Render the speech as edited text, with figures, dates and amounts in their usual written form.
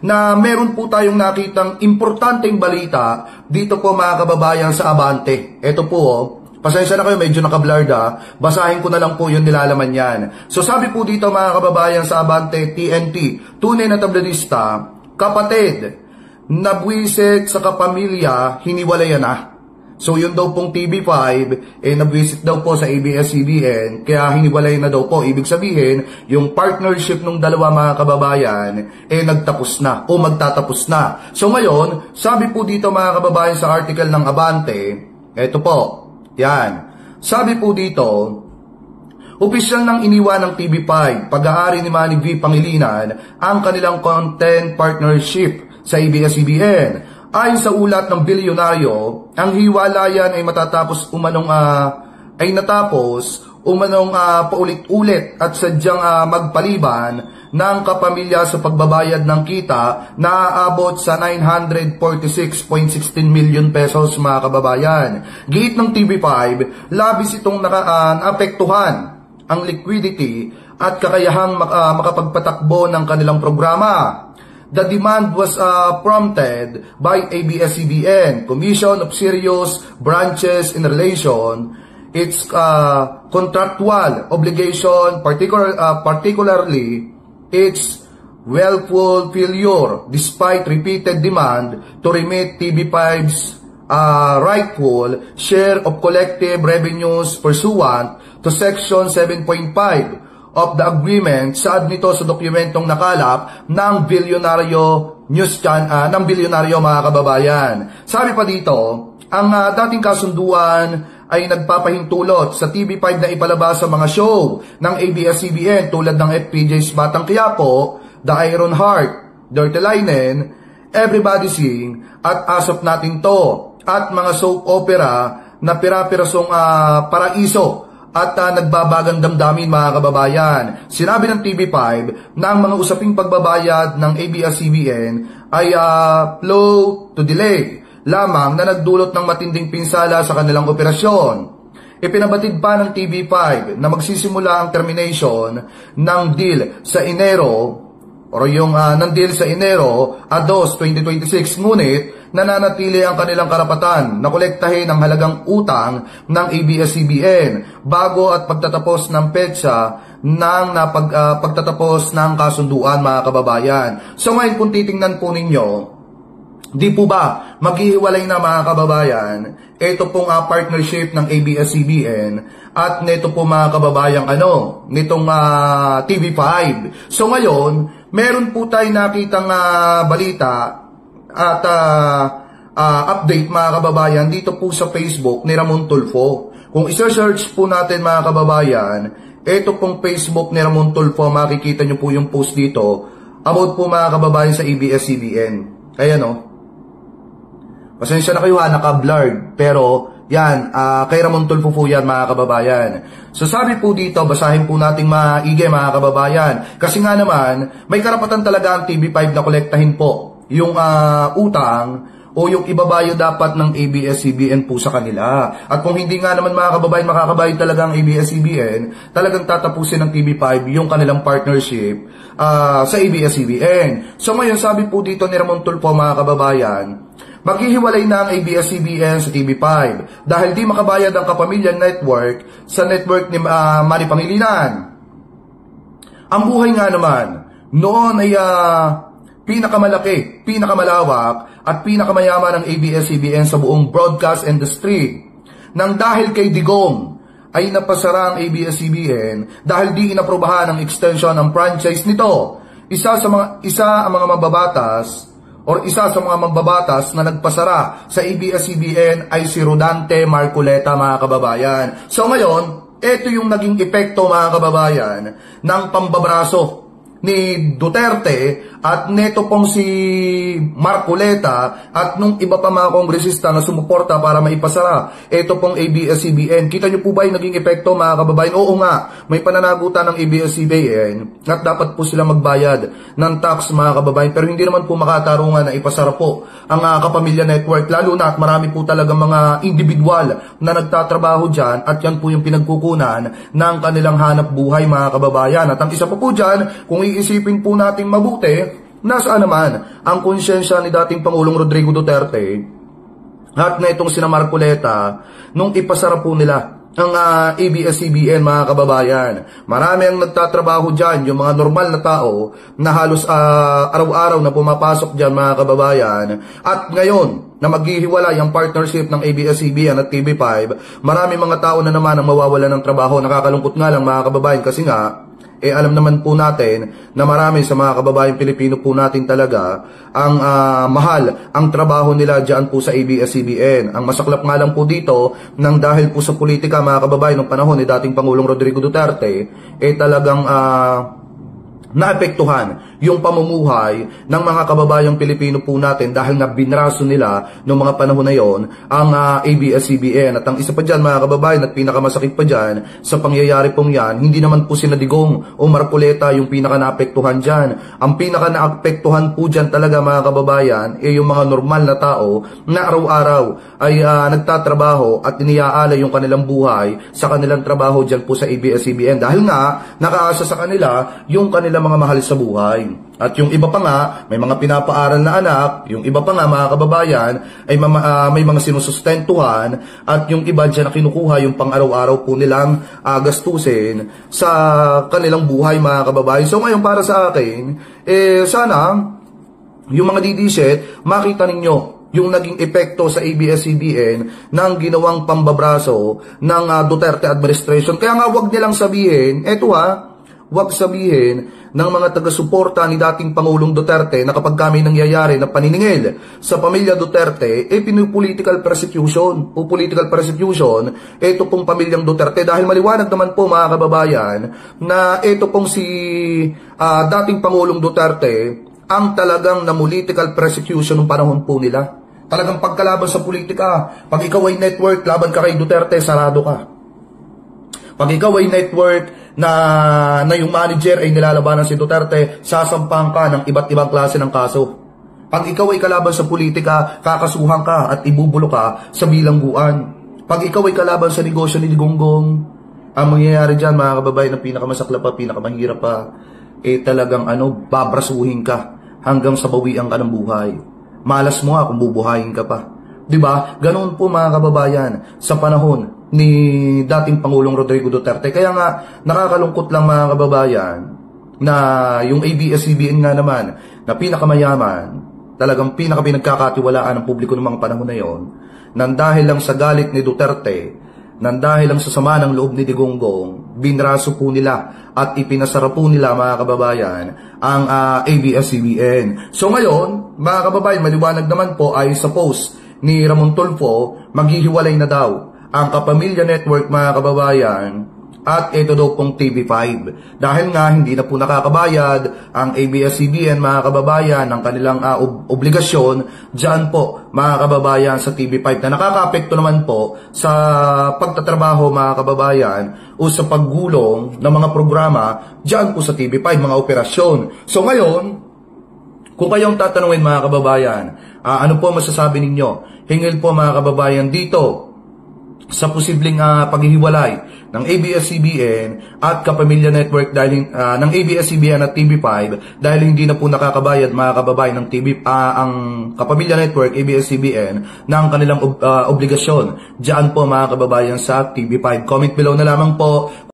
na meron po tayong nakitang importanteng balita dito po mga kababayan sa Abante. Ito po pasensya na kayo, medyo nakablurred basahin ko na lang po yung nilalaman yan. So sabi po dito mga kababayan sa Abante, TNT, tunay na tabladista, kapatid, nabwisit sa kapamilya, hiniwalayan na. So yun daw pong TV5, nabwisit daw po sa ABS-CBN, kaya hiniwalay na daw po. Ibig sabihin, yung partnership ng dalawa mga kababayan, nagtapos na o magtatapos na. So ngayon, sabi po dito mga kababayan sa article ng Abante, eto po, yan. Sabi po dito, opisyal nang iniwan ng TV5, pag-aari ni Manny V. Pangilinan, ang kanilang content partnership sa ABS-CBN. Ayon sa ulat ng bilyonaryo, ang hiwalayan ay natapos umanong paulit-ulit at sadyang magpaliban ng kapamilya sa pagbabayad ng kita na aabot sa 946.16 million pesos mga kababayan. Giit ng TV5, labis itong naapektuhan ang liquidity at kakayahang makapagpatakbo ng kanilang programa. The demand was prompted by ABS-CBN, Commission of Serious Branches in Relation, its contractual obligation, particularly its willful failure, despite repeated demand to remit TV5's rightful share of collective revenues pursuant to Section 7.5 of the agreement. Saad nito sa dokumentong nakalap ng bilyonaryo ng bilyonaryo mga kababayan. Sabi pa dito, ang dating kasunduan ay nagpapahintulot sa TV5 na ipalabas sa mga show ng ABS-CBN tulad ng FPJ's Batang Quiapo, The Iron Heart, Dirty Linen, Everybody Sing, at Asap Natin To, at mga soap opera na pira-pirasong paraiso at nagbabagang damdamin mga kababayan. Sinabi ng TV5 na ang mga usaping pagbabayad ng ABS-CBN ay flow to delay lamang na nagdulot ng matinding pinsala sa kanilang operasyon. Ipinabatid pa ng TV5 na magsisimula ang termination ng deal sa Enero sa Enero 2, 2026, ngunit nananatili ang kanilang karapatan na kolektahin ang halagang utang ng ABS-CBN bago at pagtatapos ng petsa ng pagtatapos ng kasunduan mga kababayan. So ngayon kung titingnan po ninyo, di po ba maghihiwalay na mga kababayan ito pong partnership ng ABS-CBN at nito po mga kababayan nitong TV5. So ngayon, meron po tayo nakitang balita at update mga kababayan dito po sa Facebook ni Ramon Tulfo. Kung isa-search po natin mga kababayan, ito pong Facebook ni Ramon Tulfo, makikita nyo po yung post dito about po mga kababayan sa ABS-CBN. Ayan pasensya na kayo naka-blurred, pero yan, kay Ramon Tulfo po yan mga kababayan. So sabi po dito, basahin po nating maigi mga kababayan. Kasi nga naman, may karapatan talaga ang TV5 na kolektahin po yung utang o yung ibabayo dapat ng ABS-CBN po sa kanila. At kung hindi nga naman mga kababayan makakabayad talaga ang ABS-CBN, talagang tatapusin ng TV5 yung kanilang partnership sa ABS-CBN. So ngayon sabi po dito ni Ramon Tulfo mga kababayan, maghihiwalay na ang ABS-CBN sa TV5 dahil di makabayad ang Kapamilya Network sa network ni Manny Pangilinan. Ang buhay nga naman noon ay pinakamalaki, pinakamalawak at pinakamayaman ng ABS-CBN sa buong broadcast industry. Nang dahil kay Digong ay napasara ang ABS-CBN dahil di inaprobahan ang extension ng franchise nito. Isa sa mga mambabatas na nagpasara sa ABS-CBN ay si Rodante Marcoleta mga kababayan. So ngayon, ito yung naging epekto mga kababayan ng pambabraso ni Duterte at neto pong si Marcoleta at nung iba pa mga kongresista na sumuporta para maipasara ito pong ABS-CBN. Kita nyo po ba yung naging epekto mga kababayan? Oo nga, may pananagutan ng ABS-CBN at dapat po sila magbayad ng tax mga kababayan, pero hindi naman po makatarungan na ipasara po ang Kapamilya Network, lalo na at marami po talaga mga individual na nagtatrabaho dyan at yan po yung pinagkukunan ng kanilang hanap buhay mga kababayan. At ang isa pa po dyan, kung iisipin po natin mabuti, nasaan naman ang konsyensya ni dating Pangulong Rodrigo Duterte at na itong sina Marcoleta nung ipasara po nila ang ABS-CBN, mga kababayan. Marami ang nagtatrabaho dyan, yung mga normal na tao na halos araw-araw na pumapasok dyan, mga kababayan. At ngayon, na maghihiwalay ang partnership ng ABS-CBN at TV5, marami mga tao na naman ang mawawala ng trabaho. Nakakalungkot nga lang, mga kababayan, kasi nga, alam naman po natin na marami sa mga kababayang Pilipino po natin talaga ang mahal ang trabaho nila dyan po sa ABS-CBN. Ang masaklap nga lang po dito, nang dahil po sa politika, mga kababayan, ng panahon ni dating Pangulong Rodrigo Duterte, talagang naapektuhan yung pamumuhay ng mga kababayang Pilipino po natin dahil nga binraso nila noong mga panahon na yon ang ABS-CBN. At ang isa pa dyan, mga kababayan, at pinakamasakit pa dyan sa pangyayari pong yan, hindi naman po sina Digong o Marcoleta yung pinaka naapektuhan dyan. Ang pinaka naapektuhan po dyan talaga, mga kababayan, yung mga normal na tao na araw-araw ay nagtatrabaho at iniyaalay yung kanilang buhay sa kanilang trabaho dyan po sa ABS-CBN dahil nga nakaasa sa kanila yung kanilang mga mahal sa buhay. At yung iba pa nga, may mga pinapaaral na anak, yung iba pa nga, mga kababayan, ay may mga sinusustentuhan, at yung iba dyan na kinukuha yung pang-araw-araw po nilang gastusin sa kanilang buhay, mga kababayan. So ngayon, para sa akin, sana yung mga didiset, makita ninyo yung naging epekto sa ABS-CBN ng ginawang pambabraso ng Duterte administration. Kaya nga, wag nilang sabihin, wag sabihin ng mga taga-suporta ni dating Pangulong Duterte na kapag kami nangyayari na paniningil sa pamilya Duterte, political persecution o political persecution, ito pong pamilyang Duterte. Dahil maliwanag naman po, mga kababayan, na ito pong si dating Pangulong Duterte ang talagang na political persecution ng panahon po nila. Talagang pagkalaban sa politika, pag ikaw ay network, laban ka kay Duterte, sarado ka. Pag ikaw ay network na yung manager ay nilalabanan si Duterte, sasampang ka ng iba't ibang klase ng kaso. Pag ikaw ay kalaban sa politika, kakasuhan ka at ibubulo ka sa bilangguan. Pag ikaw ay kalaban sa negosyo ni Gonggong, ang mangyayari dyan, mga kababayan, na pinakamasaklap pa, pinakamahirap pa, talagang babrasuhin ka hanggang sa bawian ka ng buhay. Malas mo nga kung bubuhayin ka pa. Diba? Ganoon po, mga kababayan, sa panahon ni dating Pangulong Rodrigo Duterte. Kaya nga, nakakalungkot lang, mga kababayan, na yung ABS-CBN nga naman, na pinakamayaman, talagang pinakapinagkakatiwalaan ng publiko ng mga panahon na yon, nang dahil lang sa galit ni Duterte, nang dahil lang sa sama ng loob ni Gonggong, binraso po nila at ipinasara po nila, mga kababayan, ang ABS-CBN. So ngayon, mga kababayan, maliwanag naman po ay sa post ni Ramon Tulfo, maghihiwalay na daw ang Kapamilya Network, mga kababayan, at ito daw pong TV5. Dahil nga hindi na po nakakabayad ang ABS-CBN, mga kababayan, ng kanilang obligasyon dyan po, mga kababayan, sa TV5 na nakaka-apekto naman po sa pagtatrabaho, mga kababayan, o sa paggulong ng mga programa dyan po sa TV5, mga operasyon. So ngayon, kung kayong tatanungin, mga kababayan, ano po masasabi ninyo? Hingil po, mga kababayan, dito sa posibleng paghihiwalay ng ABS-CBN at Kapamilya Network dahil ng ABS-CBN at TV5 dahil hindi na po nakakabayad, mga kababayan, ng ang Kapamilya Network, ABS-CBN ng kanilang obligasyon diyan po, mga kababayan, sa TV5. Comment below na lamang po